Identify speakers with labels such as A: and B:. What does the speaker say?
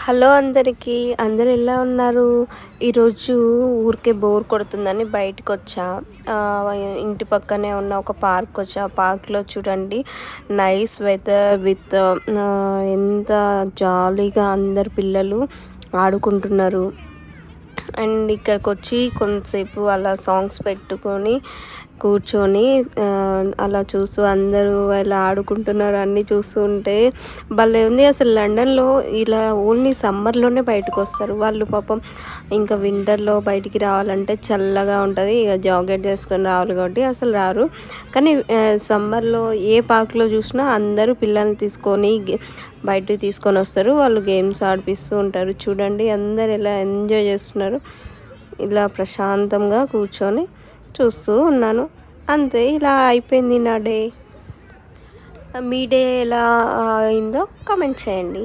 A: Hello అందరికీ, అందరు ఎలా ఉన్నారు? ఈరోజు ఊరికే బోర్ కొడుతుందని బయటకు వచ్చా. ఇంటి పక్కనే ఉన్న ఒక పార్క్ వచ్చా. పార్క్లో చూడండి, నైస్ వెదర్ విత్ ఎంత జాలీగా అందరు పిల్లలు ఆడుకుంటున్నారు. అండ్ ఇక్కడికి వచ్చి కొంతసేపు అలా సాంగ్స్ పెట్టుకొని కూర్చొని అలా చూస్తూ అందరూ ఎలా ఆడుకుంటున్నారు అన్నీ చూస్తూ ఉంటే భలే ఉంది. అసలు లండన్లో ఇలా ఓన్లీ సమ్మర్లోనే బయటకు వస్తారు వాళ్ళు. పాపం ఇంకా వింటర్లో బయటికి రావాలంటే చల్లగా ఉంటుంది, ఇక జాకెట్ వేసుకొని రావాలి కాబట్టి అసలు రారు. కానీ సమ్మర్లో ఏ పార్క్లో చూసినా అందరూ పిల్లల్ని తీసుకొని బయటికి తీసుకొని వస్తారు. వాళ్ళు గేమ్స్ ఆడిపిస్తూ ఉంటారు. చూడండి అందరు ఎలా ఎంజాయ్ చేస్తున్నారు. ఇలా ప్రశాంతంగా కూర్చొని చూస్తూ ఉన్నాను. అంతే, ఇలా అయిపోయింది నా డే. మీ డే ఎలా అయిందో కామెంట్ చేయండి.